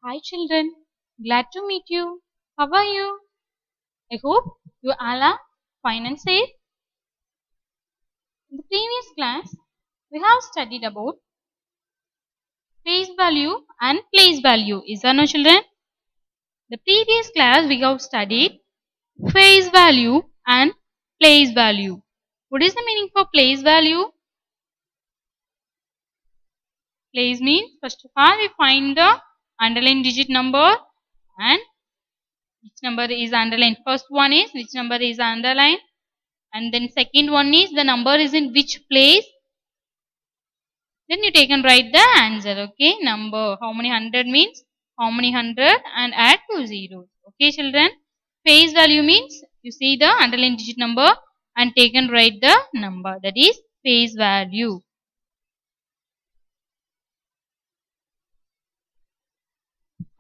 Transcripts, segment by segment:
Hi children, glad to meet you. How are you? I hope you all are fine and safe. In the previous class, we have studied about face value and place value. Is that no children? The previous class we have studied face value and place value. What is the meaning for place value? Place means first of all we find the underlined digit number and which number is underlined. First one is which number is underlined. And then second one is the number is in which place. Then you take and write the answer. Okay, number how many hundred means how many hundred and add 2 zeros. Okay children, face value means you see the underlined digit number and take and write the number, that is face value.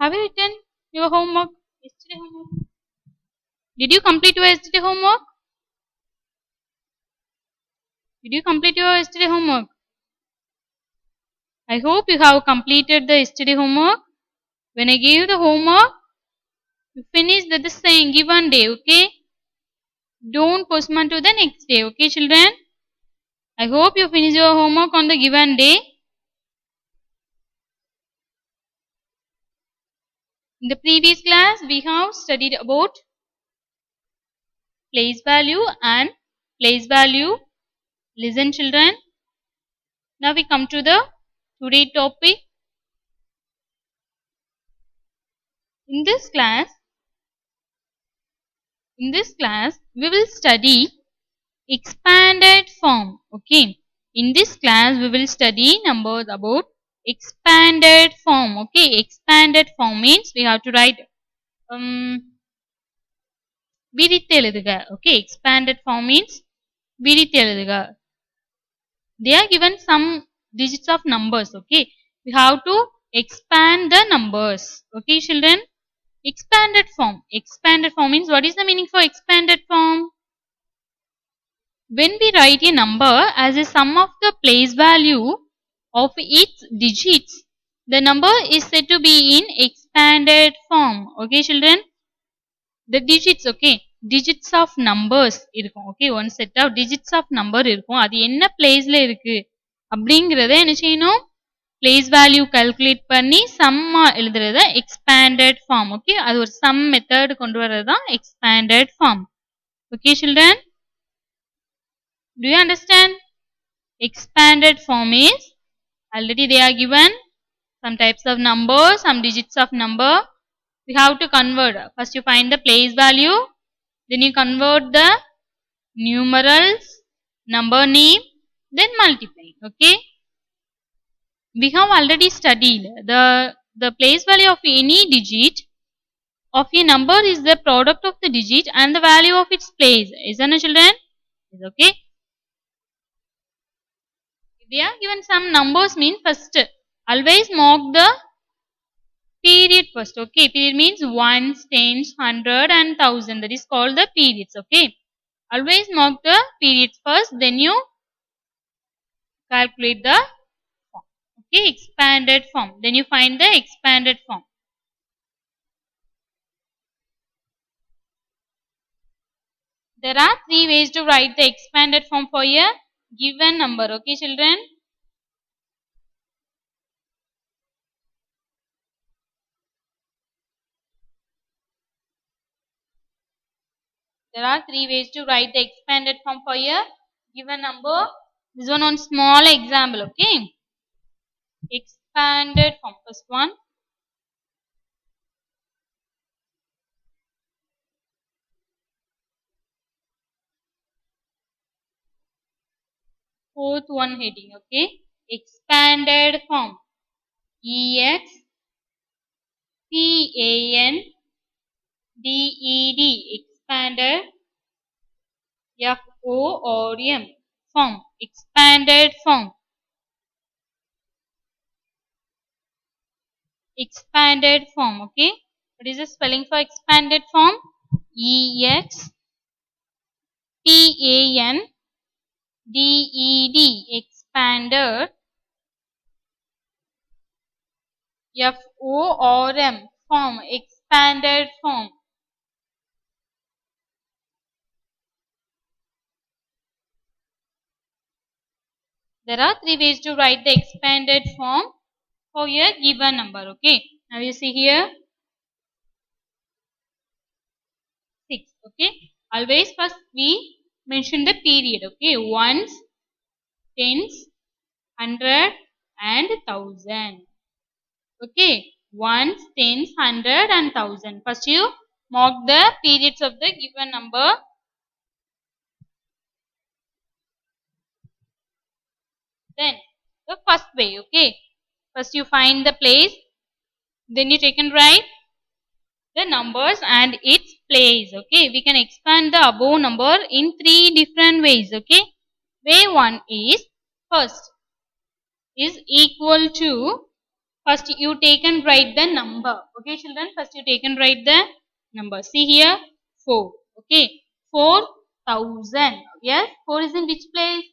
Have you written your homework? Yesterday homework? Did you complete your yesterday homework? Did you complete your yesterday homework? I hope you have completed the yesterday homework. When I gave the homework, you finish the same given day, okay? Don't postpone to the next day, okay children? I hope you finish your homework on the given day. In the previous class, we have studied about place value and place value. Listen children. Now we come to the today topic. In this class, we will study expanded form. Okay. In this class, we will study numbers about expanded form. Okay. Expanded form means we have to write விரித்து எழுதுக. Okay. Expanded form means விரித்து எழுதுக. They are given some digits of numbers. Okay. We have to expand the numbers. Okay children. Expanded form. Expanded form means what is the meaning for expanded form? When we write a number as a sum of the place value of its digits, the number is said to be in expanded form. Okay children. The digits, okay, digits of numbers இருக்கும். Okay, one set of digits of number இருக்கும். அது என்ன placeல இருக்கு அப்படிங்கிறத என்ன செய்யணும்? Place value calculate பண்ணி sum எழுதுறத expanded form. Okay, அது ஒரு sum method கொண்டு வரது தான் expanded form. Okay children, do you understand? Expanded form is already they are given some types of numbers, some digits of number. We have to convert. First you find the place value, then you convert the numerals, number name, then multiply. Okay. We have already studied the place value of any digit of a number is the product of the digit and the value of its place. Isn't it children? Is okay. If they are given some numbers means first always mark the period first. Okay, period means ones, tens, hundred and thousand. That is called the periods. Okay, always mark the periods first, then you calculate the form. Okay, expanded form. Then you find the expanded form. There are 3 ways to write the expanded form for a given number. Okay, children. There are 3 ways to write the expanded form for a given number. This one on small example. Okay. Expanded form. First one. Fourth one heading. Okay. Expanded form. E-X-P-A-N-D-E-D. Expanded. F-O-R-M. Form. Expanded form. Expanded form. Okay. What is the spelling for expanded form? E-X-P-A-N-D-E-D. Expanded F-O-R-M, form, expanded form. There are three ways to write the expanded form for a given number. Okay. Now you see here 6. Okay. Always first we mention the period. Okay. Ones, tens, hundred, and thousand. Okay. Ones, tens, hundred, and thousand. First you mark the periods of the given number. Then the first way. Okay. First you find the place. Then you take and write the numbers and its place. Okay, we can expand the above number in three different ways. Okay, way one is first is equal to, first you take and write the number. Okay children, first you take and write the number. See here 4. Okay, 4,000. Yes, 4 is in which place?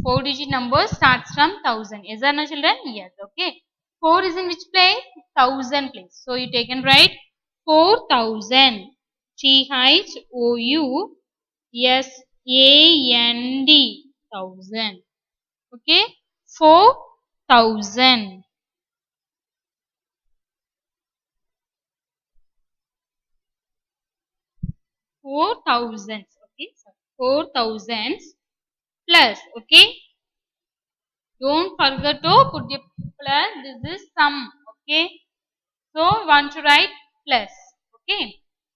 4 digit number starts from 1000. Is that no children? Yes. Okay, 4 is in which place? 1000 place. So you take and write 4,000. THOUSAND. 1000. Okay, 4,000. 4,000. Okay, so 4,000 plus. Okay, don't forget to put the plus. This is sum. Okay, so we want to write plus. Okay,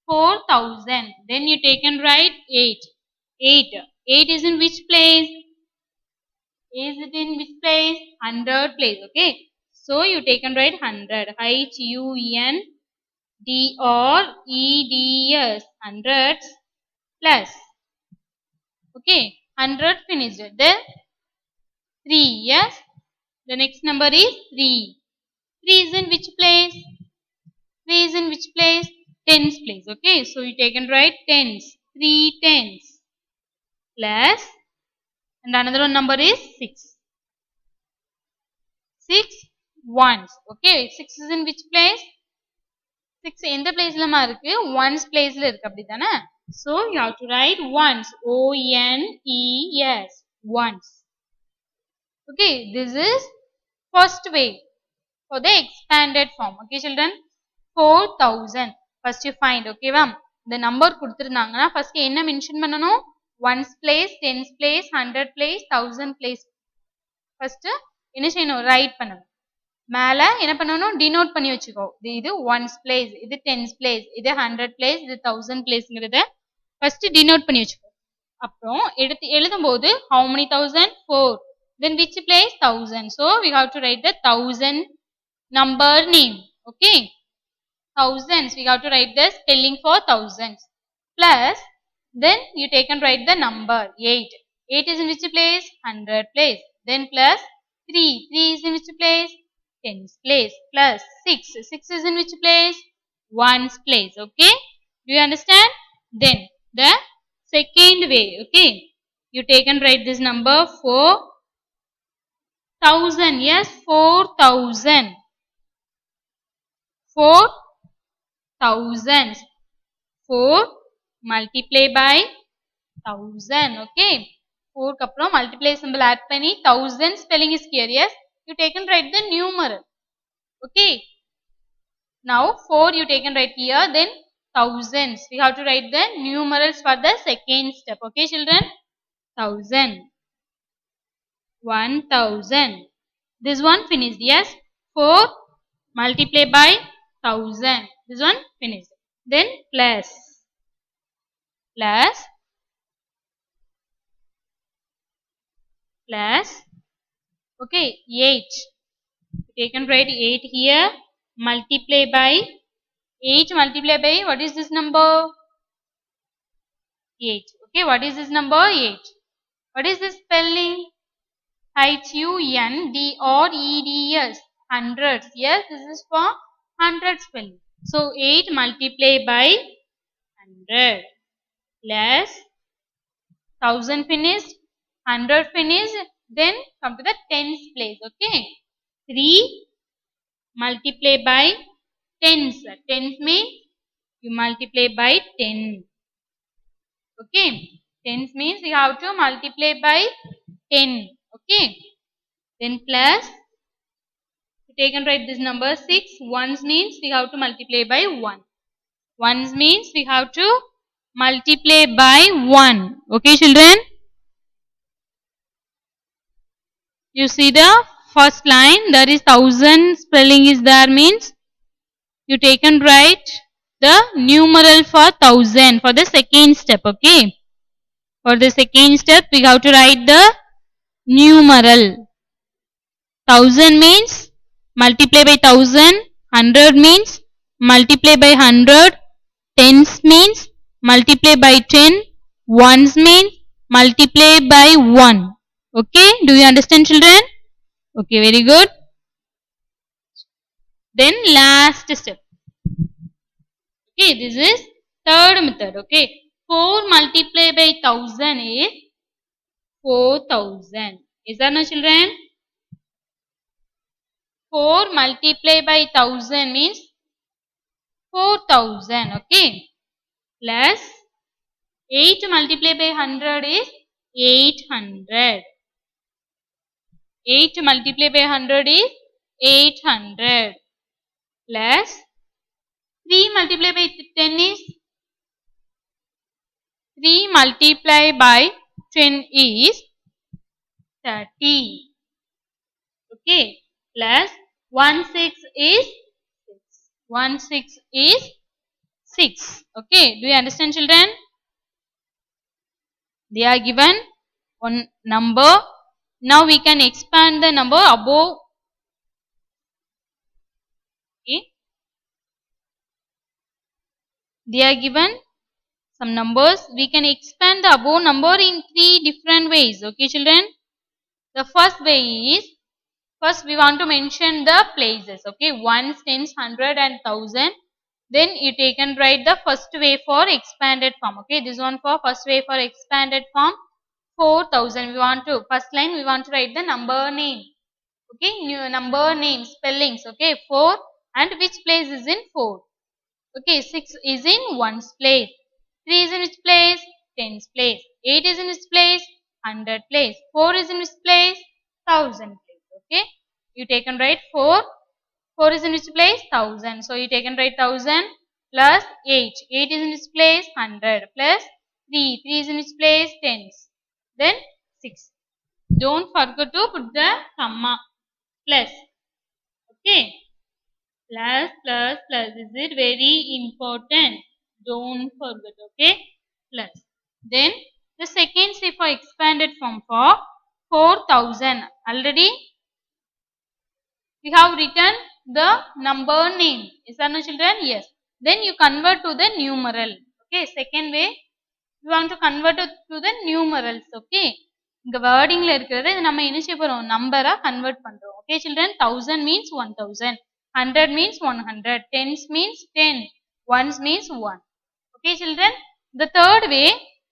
4,000. Then you take and write 8. 8. 8 is in which place? Is it in which place? 100 place. Okay, so you take and write 100. HUNDREDS. Hundreds plus. Okay, 100 finished. Then 3. Yes, the next number is 3. 3 is in which place? 3 is in which place? Tens place. Okay, so you take and write tens. 3 tens plus, and another one number is 6. 6 ones. Okay, 6 is in which place? 6 in the place la irukku, ones place la irukku appadithana. So you have to write ones. ONES. Ones. Okay, this is first way for the expanded form. Okay children, 4,000. First you find. Okay va, the number kuduthirundanga first enna mention பண்ணனும்? Ones place, tens place, 100 place, 1000 place. First என்ன செய்யணும்? Right பண்ணணும். மேல என்ன பண்ணணும்? Denote பண்ணி வச்சுக்கோ. இது ones place, இது tens place, இது 100 place, இது 1000 placeங்கறத first டினோட் பண்ணி வச்சுக்கோ. அப்புறம் எடுத்து எழுதும்போது how many thousand? 4. Then which place? 1000. So we have to write the 1000 number name. Okay, thousands, we have to write the spelling for thousands. Plus, then you take and write the number 8. 8 is in which place? 100 place. Then plus 3. 3 is in which place? Tens place. Plus 6. 6 is in which place? Ones place. Okay, do you understand? Then the second way. Okay, you take and write this number 4,000. Yes, 4,000. 4,000. 4 multiply by 1000. Okay, 4 க்கு அப்புறம் multiply symbol add பண்ணி 1000 spelling is here. Yes, you take and write the numeral. Okay, now 4 you take and write here, then thousands we have to write the numerals for the second step. Okay children, 1000, 1000. This one finished. Yes, 4 multiply by 1000. This one finished. Then plus. Okay, 8. Take and write 8 here. Multiply by 8. Multiply by what is this number? 8. Okay, what is this number? 8. What is this spelling? HUNDREDS. Hundreds. Yes, this is for 100 spelling. So 8 multiply by 100 plus 1000 finished, 100 finished. Then come to the tens place. Okay, 3 multiply by tens. Tens means you multiply by 10. Okay. Tens means you have to multiply by 10. Okay. Then plus, you take and write this number 6. Ones means we have to multiply by 1. Ones means we have to multiply by 1. Okay, children. You see the first line, there is 1000 spelling is there, means you take and write the numeral for 1000 for the second step. Okay. For the second step, we have to write the numeral. 1000 means multiply by 1000. 100 means multiply by 100. Tens means multiply by 10. Ones means multiply by 1. Okay. Do you understand, children? Okay, very good. Then last step. Okay, this is third method. Okay. 4 multiplied by 1000 is 4000. Is that no, children? 4 multiplied by 1000 means 4000. Okay. Plus 8 multiplied by 100 is 800. 8 multiplied by 100 is 800. Plus 3 multiplied by 10 is 3 multiplied by 10 is 30. Okay. Plus 1 6 is 6. 1 6 is 6. Okay. Do you understand, children? They are given one number. Now we can expand the number above. Okay. They are given some numbers. We can expand the above number in 3 different ways. Okay, children. The first way is, first we want to mention the places. Okay, ones, tens, 100 and 1000. Then you take and write the first way for expanded form. Okay, this one for first way for expanded form. 4000. We want to, first line we want to write the number name. Okay, new number name spellings. Okay, 4 and which place is in 4. Okay, 6 is in ones place. 3 is in which place? Tens place. 8 is in which place? 100 place. 4 is in which place? 1000 place. Okay. You take and write 4. 4 is in which place? 1000. So you take and write 1000 plus 8. 8 is in which place? 100 plus 3. 3 is in which place? Tens. Then 6. Don't forget to put the comma. Plus. Okay. Plus, plus, plus. Is it very important? Don't forget. Okay. Plus. Then the second step for expanded form for 4000. Already we have written the number name. Is that no, children? Yes. Then you convert to the numeral. Okay. Second way, you want to convert it to the numerals. Okay. இந்த வேர்டிங்ல இருக்கிறது நம்ம என்ன செய்ய போறோம், நம்பரா convert பண்றோம். Okay children. 1000 means 1000, 100 means 100, tens means 10, ones means 1. Okay children. இந்த third வே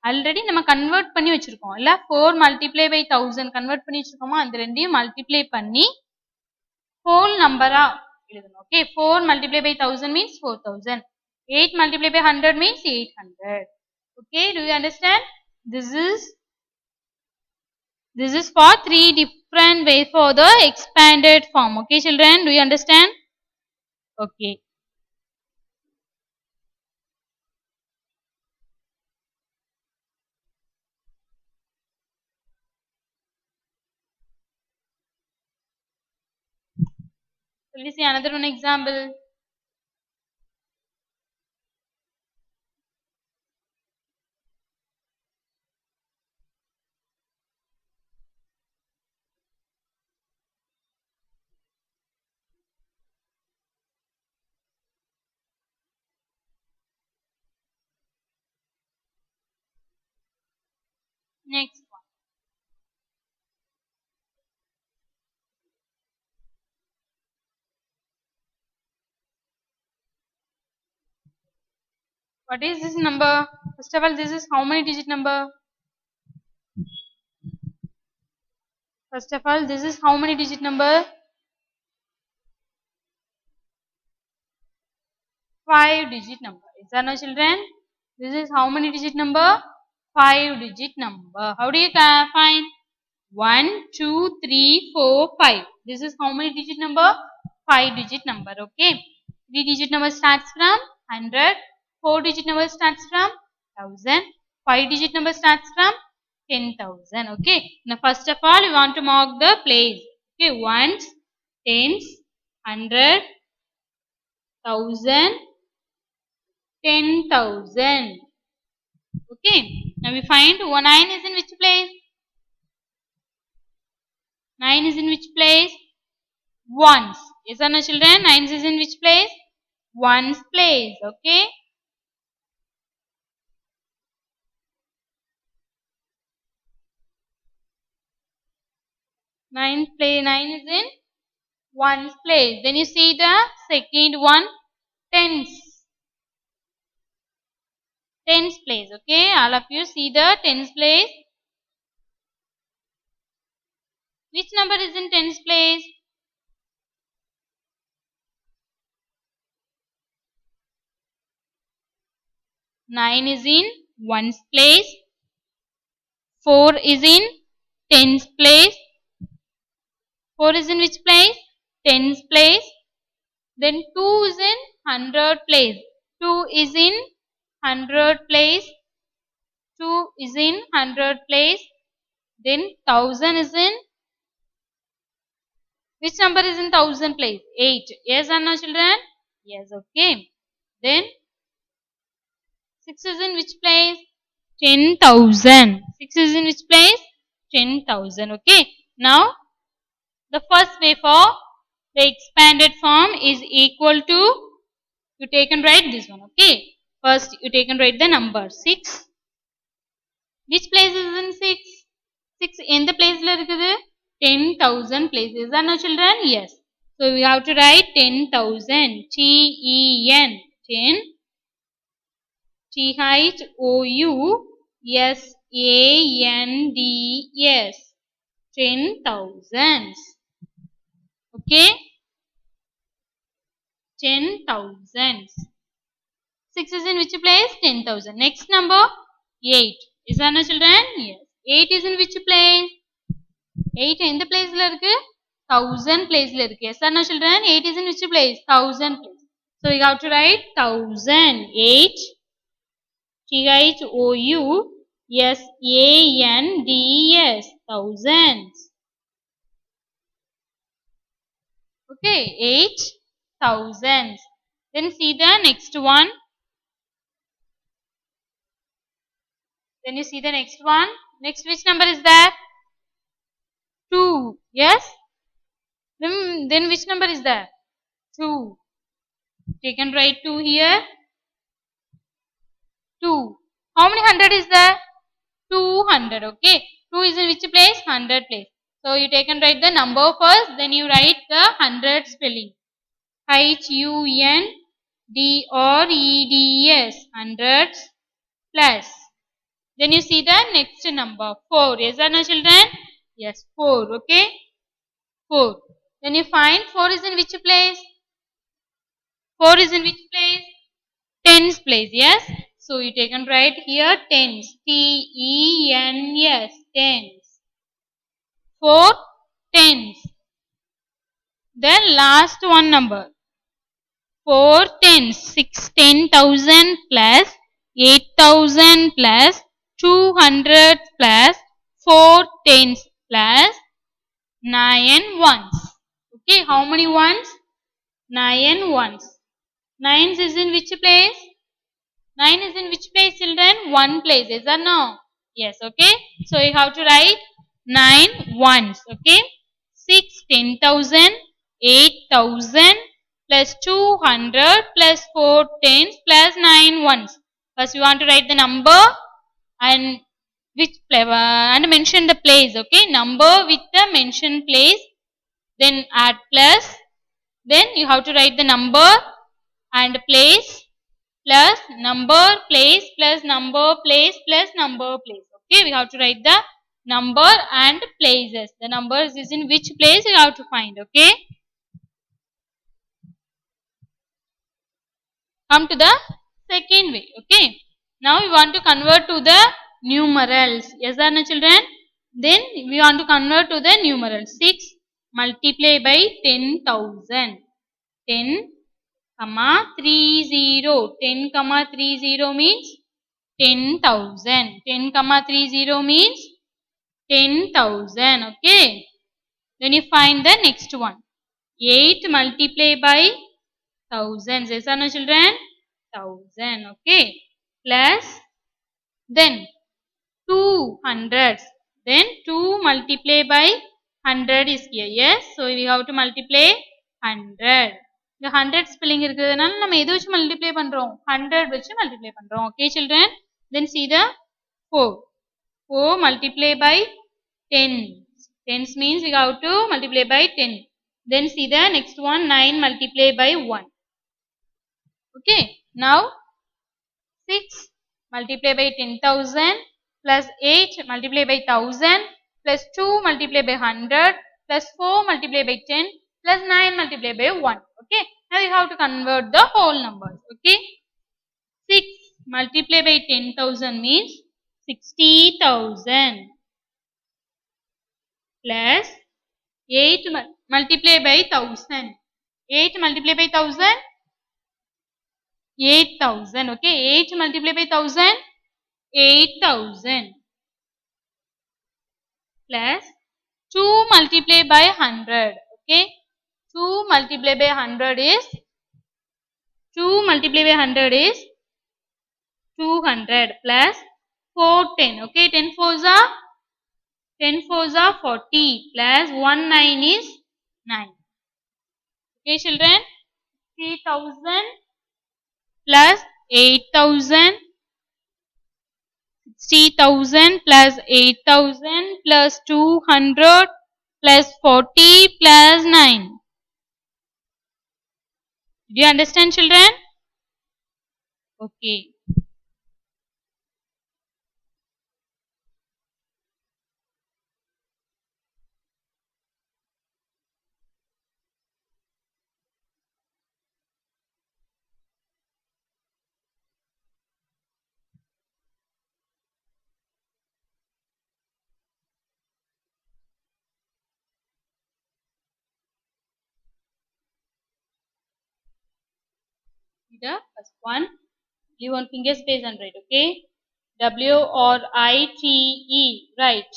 already நம்ம கன்வெர்ட் பண்ணி வச்சிருக்கோம் இல்ல, 4 மல்டிப்ளை பை 1000 கன்வெர்ட் பண்ணி வச்சிருக்கோமா, அந்த ரெண்டையும் மல்டிப்ளை பண்ணி ஹோல் நம்பரா எழுதணும். Okay. 4 multiply by 1000 means 4000, 8 multiply by 100 means 800. Okay, do you understand? This is for 3 different ways for the expanded form. Okay, children, do you understand? Okay. So let us see another one example. Next one. What is this number? First of all, this is how many digit number? First of all, this is how many digit number? 5-digit number. Is that no, children? This is how many digit number? 5-digit number. How do you find? 1, 2, 3, 4, 5. This is how many digit number? 5-digit number. Okay. 3-digit number starts from 100. 4-digit number starts from 1000. 5-digit number starts from 10,000. Okay. Now first of all, we want to mark the place. Okay. Ones, tens, 100, 1000, 10,000. Okay. Now we find 9 is in which place? 9 is in which place? Ones. Yes or no, children? 9 is in which place? Ones place. Okay. 9 is in ones place. Then you see the second one, tens. Tens place. Okay. All of you see the tens place. Which number is in tens place? 9 is in ones place. 4 is in tens place. 4 is in which place? Tens place. Then 2 is in 100 place. 2 is in 100 place. 2 is in 100 place. Then 1000 is in which number is in 1000 place? 8. Yes or no, children? Yes. Okay. Then 6 is in which place? 10,000. 6 is in which place? 10,000. Okay. Now the first way for the expanded form is equal to, you take and write this one. Okay. First you take and write the number 6. Which place is in 6? 6 in the place la irukudhu? 10,000 places. Are no, children? Yes. So we have to write 10,000. T-E-N. 10. T-H-O-U-S-A-N-D-S. 10,000. Okay. 10,000. 6 is in which place? 10,000. Next number 8. Is that no, children? Yes. 8 is in which place? 8 in the place la irukku? 1000 place la irukku. Yes or no, children? 8 is in which place? 1000 place. So we have to write 1000. 8. T-H-O-U-S-A-N-D-S. Thousands. Okay. 8 thousands. Then see the next one. Then you see the next one. Next, which number is that? 2. Yes? Then which number is that? 2. Take and write 2 here. 2. How many 100 is there? 200. Okay. 2 is in which place? 100 place. So you take and write the number first. Then you write the 100 spelling. H-U-N-D-R-E-D-S. Hundreds plus. Then you see the next number 4. Yes or no, children? Yes, 4. Okay. 4. Then you find 4 is in which place? 4 is in which place? Tens place. Yes. So you take and write here tens. T-E-N-S. Tens. 4 tens. Then last one number. 4 tens. 10,000 plus 8,000 plus 200 plus 4 tens plus 9 ones. Okay, how many ones? 9 ones. 9 is in which place? 9 is in which place, children? 1 place. Is that no? Yes, okay. So you have to write 9 ones. Okay. 6 10,000, 8,000 plus 200 plus 4 tens plus 9 ones. First you want to write the number and which and mention the place. Okay. Number with the mentioned place. Then add plus. Then you have to write the number and place plus number place plus number place plus number place. Okay, we have to write the number and places. The numbers is in which place you have to find. Okay. Come to the second way. Okay. Now we want to convert to the numerals. Yes or no, children? Then we want to convert to the numerals. 6 multiply by 10,000. 10 comma 30. 10 comma 30 means 10,000. 10 comma 30 means 10,000. Okay. Then you find the next one. 8 multiply by thousands. Yes or no, children? 1000. Okay. Plus then 2 hundreds. Then 2 multiply by 100 is here. Yes. So we have to multiply 100. The 100 spelling இருக்கிறதுனால நம்ம எது வச்சு multiply பண்றோம் 100 வச்சு multiply பண்றோம். Okay children. Then see the 4. 4 multiply by 10. 10 means we have to multiply by 10. Then see the next one 9 multiply by 1. Okay. Now 6 multiply by 10,000 plus 8 multiply by 1000 plus 2 multiply by 100 plus 4 multiply by 10 plus 9 multiply by 1. Okay. Now you have to convert the whole numbers. Okay. 6 multiply by 10,000 means 60,000 plus 8 multiply by 1000. 8 multiply by 1000 8,000. Okay. 8 multiply by 1000 8,000 plus 2 multiply by 100. Okay. 2 multiply by 100 is 200 plus 410. Okay. 10 fours are 40 plus 1 9 is 9. Okay children. 3,000 plus 8,000 60,000 plus 8,000 plus 200 plus 40 plus 9. Do you understand children? Okay. The first one, leave one finger space and write. Okay. W-R-I-T-E, write.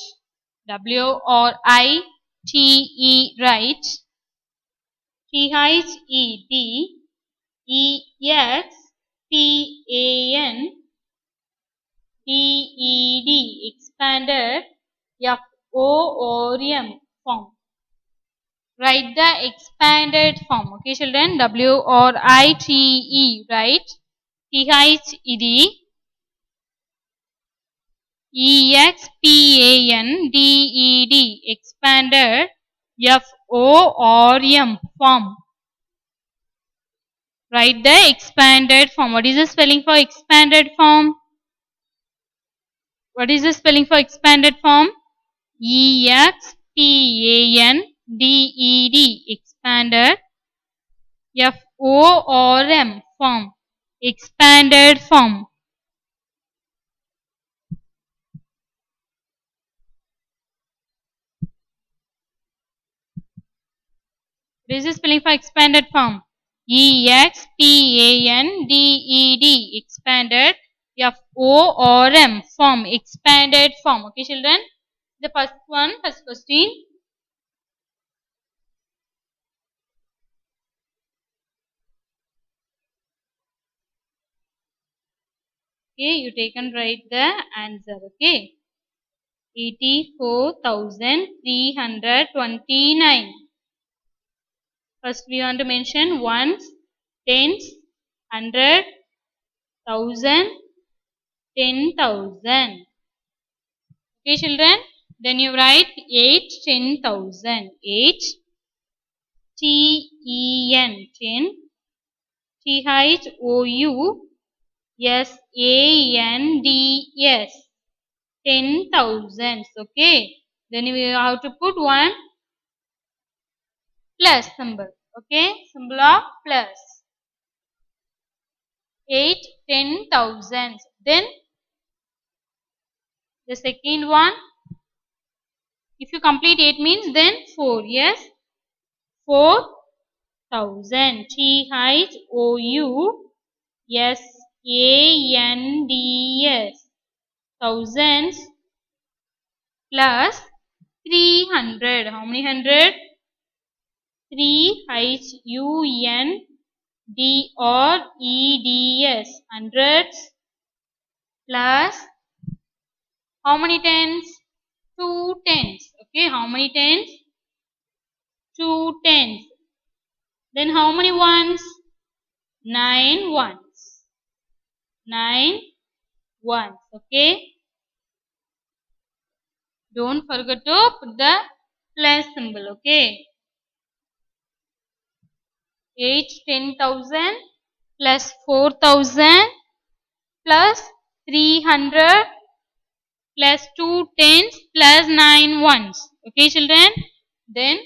W-R-I-T-E, write. T-H-E-D-E-X-P-A-N-D-E-D, expanded F-O-R-M form. Write the expanded form. Okay children. W-R-I-T-E, right? T-H-E-D-E-X-P-A-N-D-E-D, expanded F-O-R-M form. Write the expanded form. What is the spelling for expanded form? What is the spelling for expanded form? E-X-P-A-N-D-E-D, expanded F-O-R-M form. Expanded form. This is spelling for expanded form. E-X-P-A-N-D-E-D, expanded F-O-R-M form. Expanded form. Okay children. The first question. Okay, you take and write the answer. Okay. 84,329. First we want to mention ones, tens, 100, 1,000, 10,000. Okay children. Then you write 8, 10,000. 8, T-E-N, 10, T-H-O-U-S-A-N-D-S, 10,000. Okay. Then we have to put one plus symbol. Okay. Symbol of plus. 8 10,000. Then the second one, if you complete 8 means then 4. Yes, 4,000. THOUSANDS. Thousands plus 300. How many hundred? 3HUNDREDS. Hundreds plus how many tens? 2 tens. Okay, how many tens? 2 tens. Then how many ones? 9 ones. 9 ones. Okay. Don't forget to put the plus symbol. Okay. 8 10,000 plus 4,000 plus 300 plus 2 tens plus 9 ones. Okay, children. Then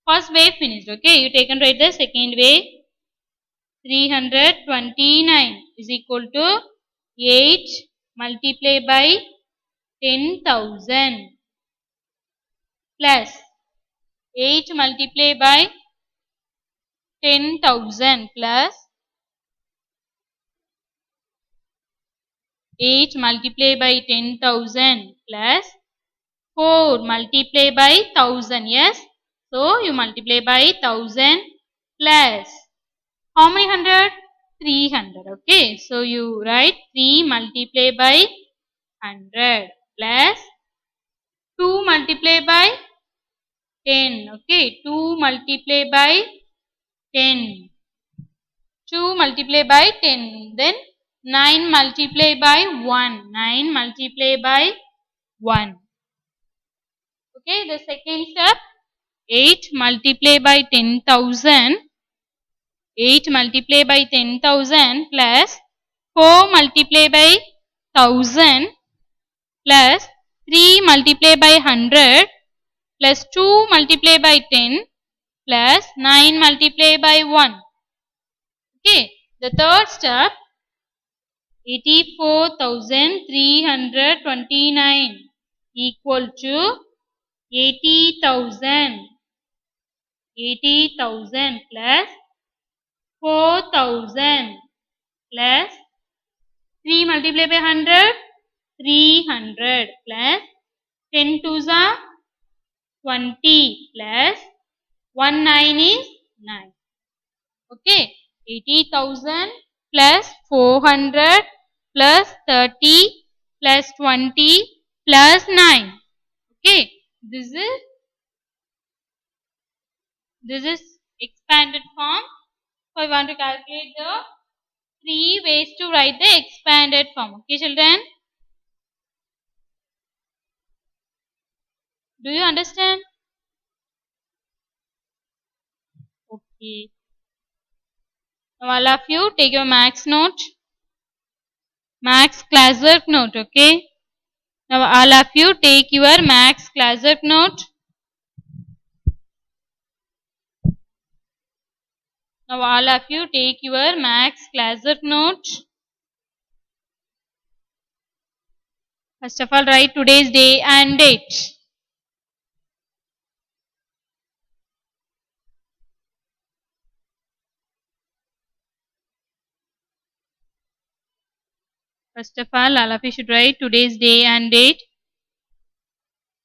first way finished. Okay, you take and write the second way. 329 is equal to 8 multiplied by 10,000 plus 8 multiplied by 10,000 plus 8 multiplied by 10,000 plus 4 multiplied by 1000. Yes, so you multiply by 1000 plus how many hundred? 300. Okay, so you write 3 multiplied by 100 plus 2 multiplied by 10. Okay, 2 multiplied by 10. 2 multiplied by 10. Then 9 multiplied by 1. 9 multiplied by 1. Okay, the second step, 8 multiplied by 10,000. 8 multiplied by 10,000 plus 4 multiplied by 1000 plus 3 multiplied by 100 plus 2 multiplied by 10 plus 9 multiplied by 1. Okay, the third step, 84,329 equal to 80,000. 80,000 plus 4,000 plus 3 multiplied by 100, 300 plus 10 twos are 20 plus 1 9 is 9. Okay, 80,000 plus 400 plus 30 plus 20 plus 9. Okay, this is expanded form. So I want to calculate the 3 ways to write the expanded form. Okay, children, do you understand? Okay. Now all of you take your max note, max classwork note. Okay. Now all of you take your max classwork note. Now all of you take your max classwork note. First of all, write today's day and date. First of all of you should write today's day and date.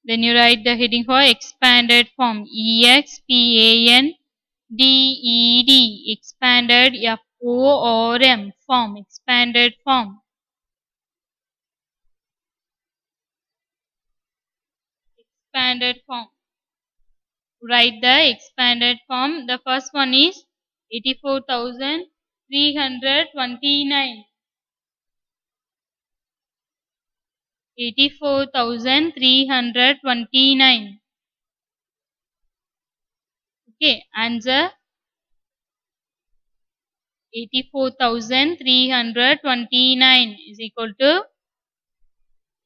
Then you write the heading for expanded form. EXPANDED. Expanded FORM form. Expanded form. Expanded form. Write the expanded form. The first one is 84,329. 84,329. Okay, answer 84,329 is equal to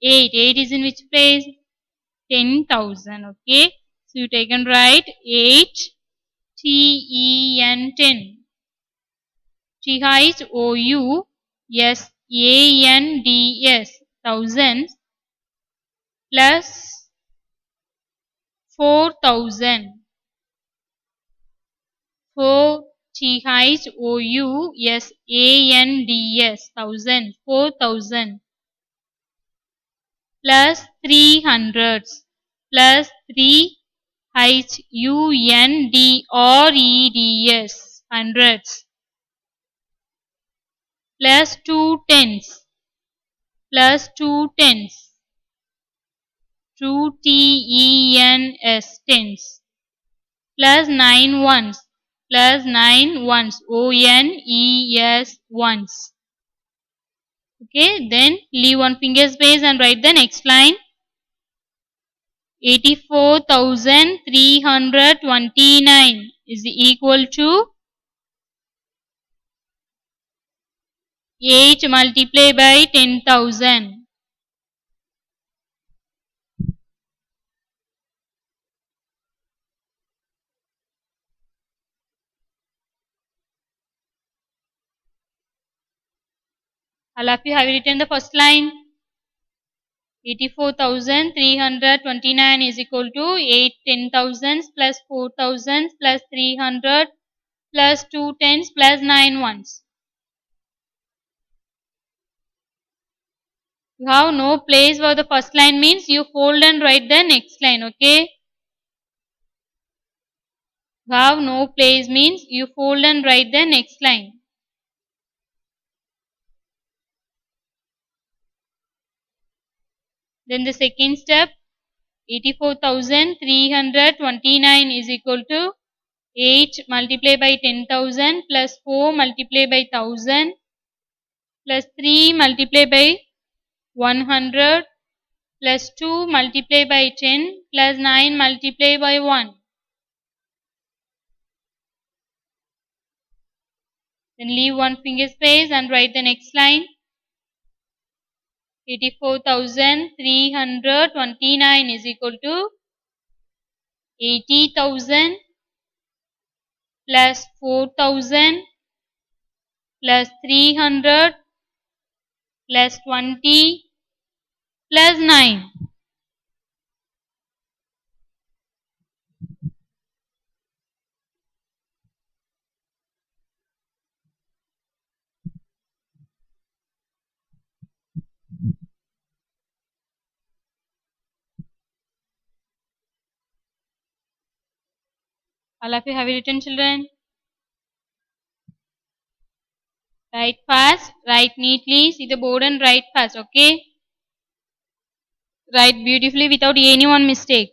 8. 8 is in which place? 10,000. Okay, so you take and write 8 TEN 10. thousands plus 4,000. 4,000,000 4,000 plus 300s plus 3hundreds hundreds plus 2 tens plus 2 tens 2 tens tens plus 9 ones plus 9 ones ones. Okay, then leave one finger space and write the next line. 84,329 is equal to 8 multiplied by 10,000. Alafi, have you written the first line? 84,329 is equal to 8 10,000s plus 4,000s plus 300 plus 2 tens plus 9 ones. You have no place for the first line means you fold and write the next line, okay? You have no place means you fold and write the next line. Then the second step, 84,329 is equal to 8 multiplied by 10,000 plus 4 multiplied by 1000 plus 3 multiplied by 100 plus 2 multiplied by 10 plus 9 multiplied by 1. Then leave one finger space and write the next line. 84,329 is equal to 80,000 plus 4,000 plus 300 plus 20 plus 9. All of you have you written, children? Write fast, write neatly, see the board and write fast, okay? Write beautifully without any one mistake.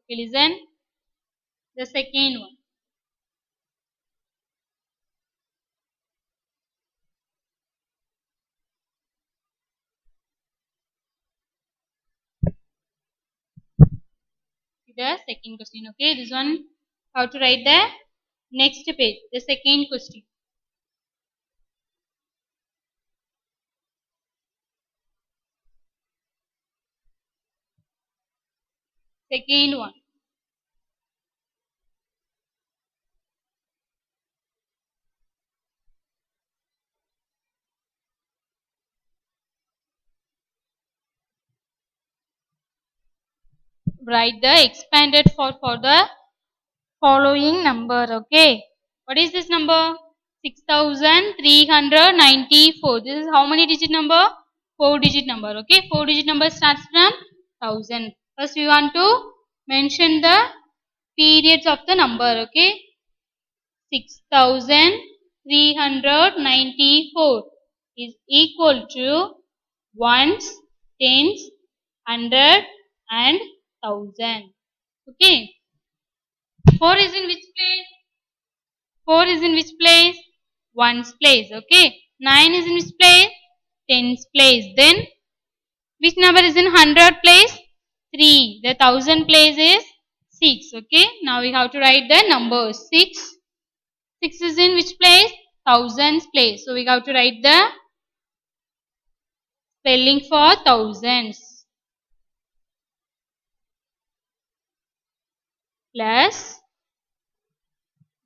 Okay, listen. The second one. The second question, okay? This one, how to write the next page, the second question. Second one. Write the expanded for the following number, okay? What is this number? 6,394. This is how many digit number? 4 digit number, okay? 4 digit number starts from 1000. First we want to mention the periods of the number, okay? 6,394 is equal to ones, tens, hundred and thousand. Okay. 4 is in which place? 4 is in which place? Ones place. Okay. 9 is in which place? Tens place. Then which number is in hundred place? 3. The thousand place is 6. Okay. Now we have to write the numbers. 6. 6 is in which place? Thousands place. So we have to write the spelling for thousands. Plus.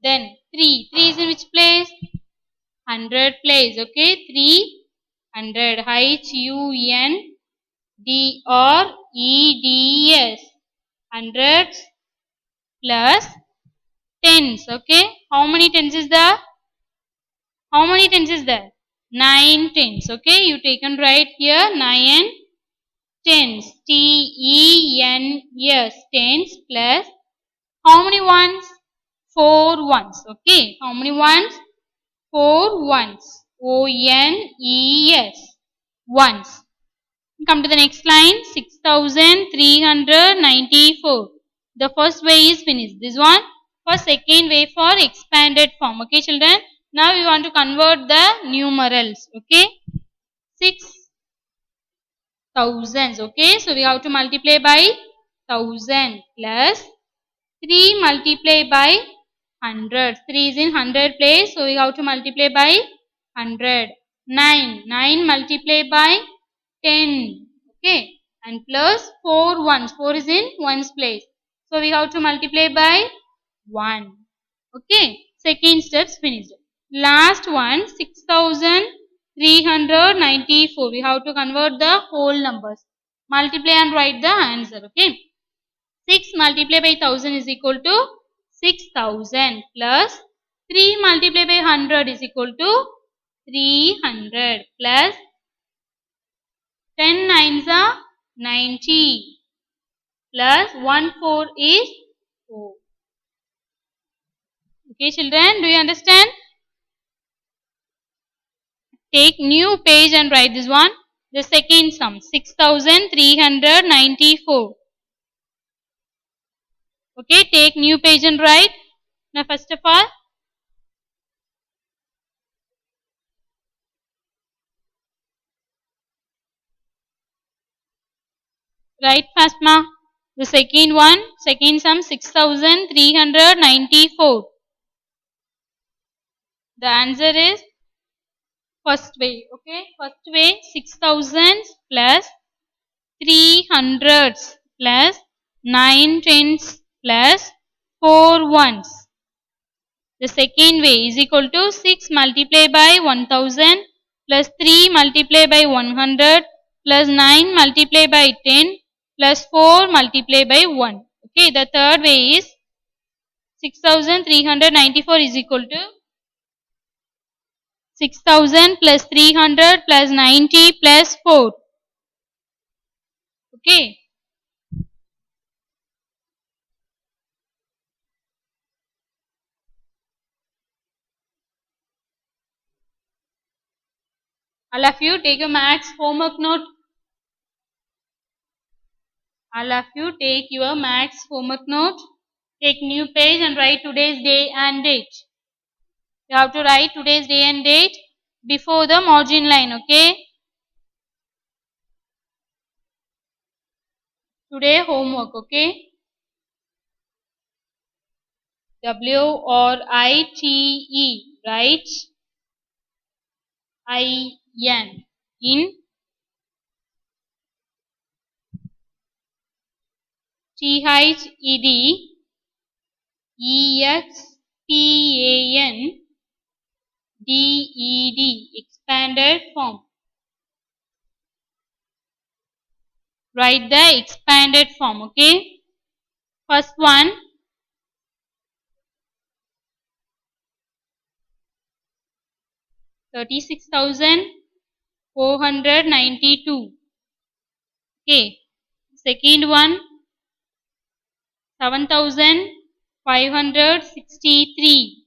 Then 3. 3 is in which place? 100 place. Okay. 300. HUNDREDS. Hundreds plus tens. Okay. How many tens is there? How many tens is there? 9 tens. Okay. You take and write here 9 tens. TENS. Tens plus how many ones? 4 ones. Okay. How many ones? 4 ones. ONES. Ones. Come to the next line. 6394. The first way is finished. This one for second way for expanded form. Okay, children. Now we want to convert the numerals. Okay. 6,000s. Okay. So we have to multiply by 1000 plus 3 multiply by 100. 3 is in 100 place. So we have to multiply by 100. 9. 9 multiply by 10. Okay. And plus 4 ones. 4 is in ones place. So we have to multiply by 1. Okay. Second steps finished. Last one 6394. We have to convert the whole numbers. Multiply and write the answer. Okay. 6 multiplied by 1000 is equal to 6000 plus 3 multiplied by 100 is equal to 300 plus 10 nines are 90 plus 1 4 is 4. Okay, children, do you understand? Take new page and write this one. The second sum 6394. Okay, take new page and write. Now first of all, write fast ma. The second one, second sum 6394. The answer is first way. Okay, first way 6000 plus 300s plus 9 tens plus 4 ones. The second way is equal to 6 multiplied by 1000 plus 3 multiplied by 100 plus 9 multiplied by 10 plus 4 multiplied by 1. Okay, the third way is 6394 is equal to 6000 plus 300 plus 90 plus 4. Okay. All of you take your maths homework note. All of you take your maths homework note. Take new page and write today's day and date. You have to write today's day and date before the margin line. Okay. Today homework. Okay. WRITE. Write IN in THED EXPANDED expanded form. Write the expanded form. Okay. First one 36,492. Okay. Second one 7,563.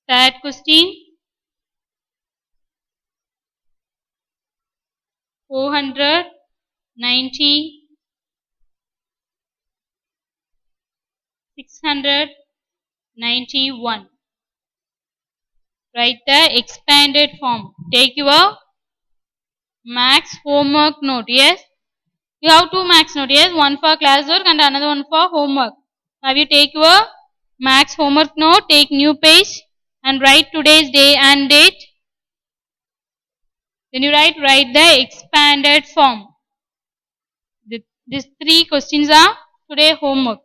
Third question 490 691. Write the expanded form. Take your maths homework note. Yes. You have 2 max note, yes, one for class work and another one for homework. Now you take your max homework note, take new page and write today's day and date. Then you write the expanded form. These 3 questions are today homework.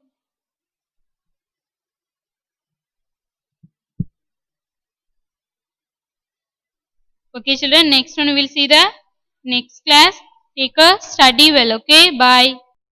Okay children, next one we will see the next class. Take a study well. Okay, bye.